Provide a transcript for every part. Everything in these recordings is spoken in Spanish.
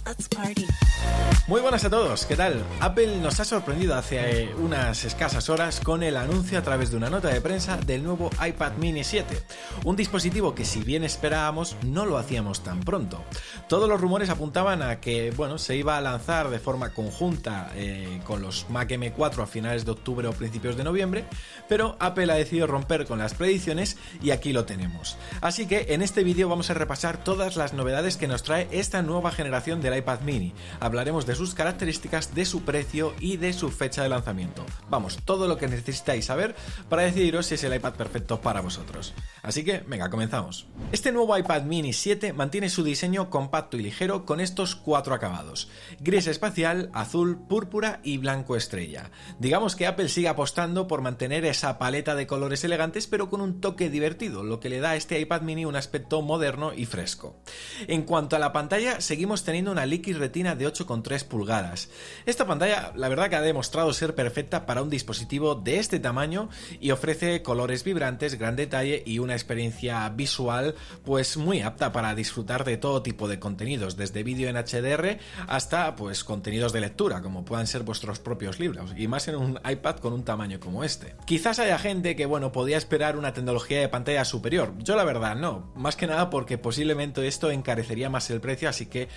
Let's party. Muy buenas a todos, ¿qué tal? Apple nos ha sorprendido hace unas escasas horas con el anuncio a través de una nota de prensa del nuevo iPad mini 7, un dispositivo que si bien esperábamos no lo hacíamos tan pronto. Todos los rumores apuntaban a que se iba a lanzar de forma conjunta con los Mac M4 a finales de octubre o principios de noviembre, pero Apple ha decidido romper con las predicciones y aquí lo tenemos. Así que en este vídeo vamos a repasar todas las novedades que nos trae esta nueva generación del iPad mini. Hablaremos de sus características, de su precio y de su fecha de lanzamiento. Vamos, todo lo que necesitáis saber para decidiros si es el iPad perfecto para vosotros. Así que, venga, comenzamos. Este nuevo iPad mini 7 mantiene su diseño compacto y ligero con estos cuatro acabados: gris espacial, azul, púrpura y blanco estrella. Digamos que Apple sigue apostando por mantener esa paleta de colores elegantes pero con un toque divertido, lo que le da a este iPad mini un aspecto moderno y fresco. En cuanto a la pantalla, seguimos teniendo una Liquid Retina de 8,3 pulgadas. Esta pantalla, la verdad que ha demostrado ser perfecta para un dispositivo de este tamaño y ofrece colores vibrantes, gran detalle y una experiencia visual pues muy apta para disfrutar de todo tipo de contenidos, desde vídeo en HDR hasta contenidos de lectura, como puedan ser vuestros propios libros, y más en un iPad con un tamaño como este. Quizás haya gente que podía esperar una tecnología de pantalla superior. Yo la verdad no, más que nada porque posiblemente esto encarecería más el precio, así que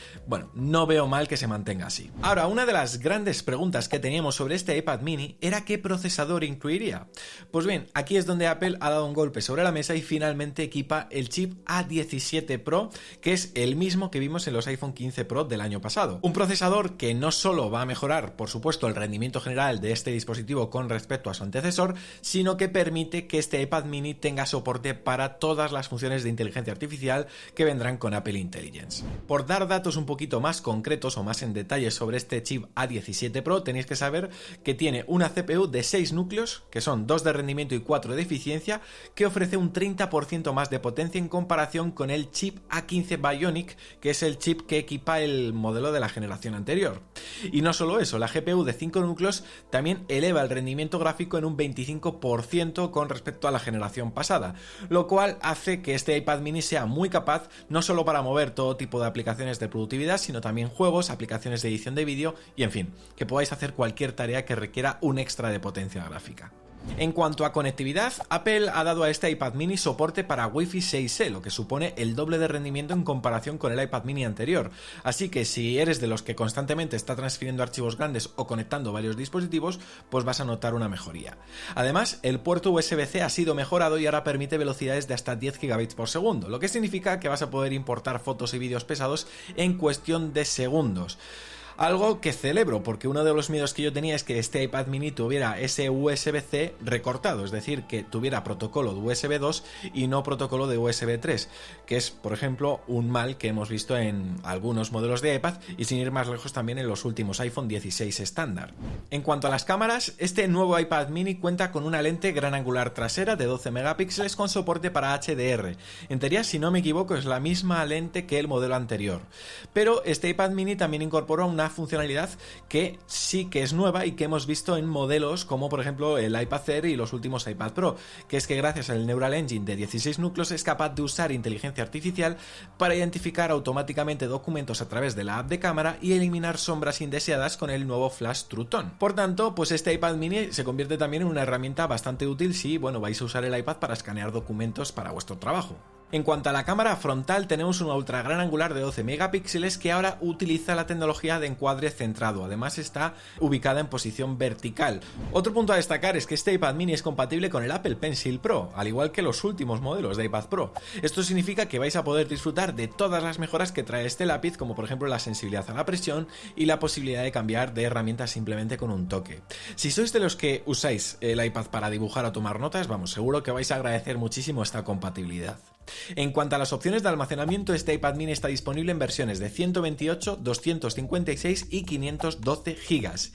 no veo mal que se mantenga así. Ahora, una de las grandes preguntas que teníamos sobre este iPad mini era qué procesador incluiría. Pues bien, aquí es donde Apple ha dado un golpe sobre la mesa y finalmente equipa el chip A17 Pro, que es el mismo que vimos en los iPhone 15 Pro del año pasado. Un procesador que no solo va a mejorar, por supuesto, el rendimiento general de este dispositivo con respecto a su antecesor, sino que permite que este iPad mini tenga soporte para todas las funciones de inteligencia artificial que vendrán con Apple Intelligence. Por dar datos un poquito más concretos o más en detalle sobre este chip A17 Pro, tenéis que saber que tiene una CPU de 6 núcleos, que son 2 de rendimiento y 4 de eficiencia, que ofrece un 30% más de potencia en comparación con el chip A15 Bionic, que es el chip que equipa el modelo de la generación anterior. Y no solo eso, la GPU de 5 núcleos también eleva el rendimiento gráfico en un 25% con respecto a la generación pasada, lo cual hace que este iPad mini sea muy capaz no solo para mover todo tipo de aplicaciones de productividad, sino también juegos, aplicaciones de edición de vídeo y en fin, que podáis hacer cualquier tarea que requiera un extra de potencia gráfica. En cuanto a conectividad, Apple ha dado a este iPad mini soporte para Wi-Fi 6E, lo que supone el doble de rendimiento en comparación con el iPad mini anterior. Así que si eres de los que constantemente está transfiriendo archivos grandes o conectando varios dispositivos, pues vas a notar una mejoría. Además, el puerto USB-C ha sido mejorado y ahora permite velocidades de hasta 10 GB por segundo, lo que significa que vas a poder importar fotos y vídeos pesados en cuestión de segundos. Algo que celebro, porque uno de los miedos que yo tenía es que este iPad mini tuviera ese USB-C recortado, es decir, que tuviera protocolo de USB 2 y no protocolo de USB 3, que es, por ejemplo, un mal que hemos visto en algunos modelos de iPad y sin ir más lejos también en los últimos iPhone 16 estándar. En cuanto a las cámaras, este nuevo iPad mini cuenta con una lente gran angular trasera de 12 megapíxeles con soporte para HDR. En teoría, si no me equivoco, es la misma lente que el modelo anterior. Pero este iPad mini también incorpora una funcionalidad que sí que es nueva y que hemos visto en modelos como por ejemplo el iPad Air y los últimos iPad Pro, que es que gracias al Neural Engine de 16 núcleos es capaz de usar inteligencia artificial para identificar automáticamente documentos a través de la app de cámara y eliminar sombras indeseadas con el nuevo Flash True Tone. Por tanto, este iPad mini se convierte también en una herramienta bastante útil si vais a usar el iPad para escanear documentos para vuestro trabajo. En cuanto a la cámara frontal, tenemos una ultra gran angular de 12 megapíxeles que ahora utiliza la tecnología de encuadre centrado. Además está ubicada en posición vertical. Otro punto a destacar es que este iPad mini es compatible con el Apple Pencil Pro, al igual que los últimos modelos de iPad Pro. Esto significa que vais a poder disfrutar de todas las mejoras que trae este lápiz, como por ejemplo la sensibilidad a la presión y la posibilidad de cambiar de herramienta simplemente con un toque. Si sois de los que usáis el iPad para dibujar o tomar notas, seguro que vais a agradecer muchísimo esta compatibilidad. En cuanto a las opciones de almacenamiento, este iPad mini está disponible en versiones de 128, 256 y 512 GB.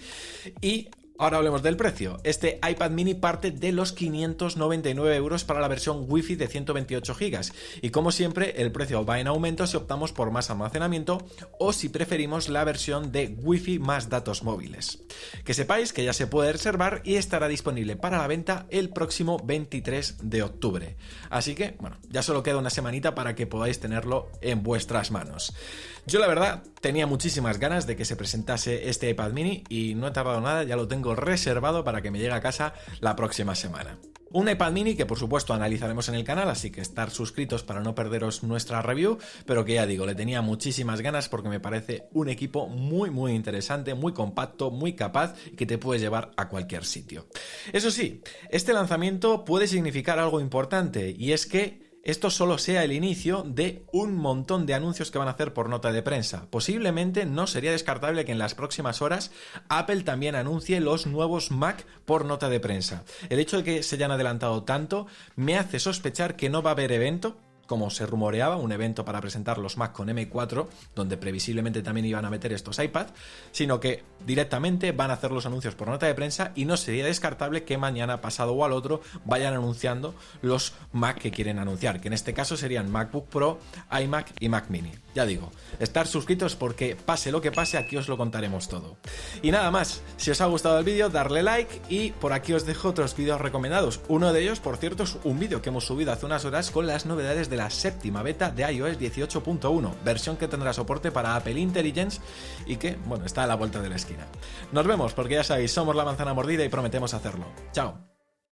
Y ahora hablemos del precio. Este iPad mini parte de los 599 € para la versión Wi-Fi de 128 GB. Y como siempre, el precio va en aumento si optamos por más almacenamiento o si preferimos la versión de Wi-Fi más datos móviles. Que sepáis que ya se puede reservar y estará disponible para la venta el próximo 23 de octubre. Así que, ya solo queda una semanita para que podáis tenerlo en vuestras manos. Yo la verdad tenía muchísimas ganas de que se presentase este iPad mini y no he tardado nada, ya lo tengo reservado para que me llegue a casa la próxima semana. Un iPad mini que por supuesto analizaremos en el canal, así que estar suscritos para no perderos nuestra review, pero que ya digo, le tenía muchísimas ganas porque me parece un equipo muy interesante, muy compacto, muy capaz y que te puedes llevar a cualquier sitio. Eso sí, este lanzamiento puede significar algo importante y es que esto solo sea el inicio de un montón de anuncios que van a hacer por nota de prensa. Posiblemente no sería descartable que en las próximas horas Apple también anuncie los nuevos Mac por nota de prensa. El hecho de que se hayan adelantado tanto me hace sospechar que no va a haber evento, como se rumoreaba, un evento para presentar los Mac con M4, donde previsiblemente también iban a meter estos iPad, sino que directamente van a hacer los anuncios por nota de prensa y no sería descartable que mañana, pasado o al otro, vayan anunciando los Mac que quieren anunciar, que en este caso serían MacBook Pro, iMac y Mac Mini. Ya digo, estar suscritos porque pase lo que pase, aquí os lo contaremos todo. Y nada más, si os ha gustado el vídeo, darle like y por aquí os dejo otros vídeos recomendados. Uno de ellos, por cierto, es un vídeo que hemos subido hace unas horas con las novedades de la séptima beta de iOS 18.1, versión que tendrá soporte para Apple Intelligence y que, bueno, está a la vuelta de la esquina. Nos vemos porque ya sabéis, somos La Manzana Mordida y prometemos hacerlo. Chao.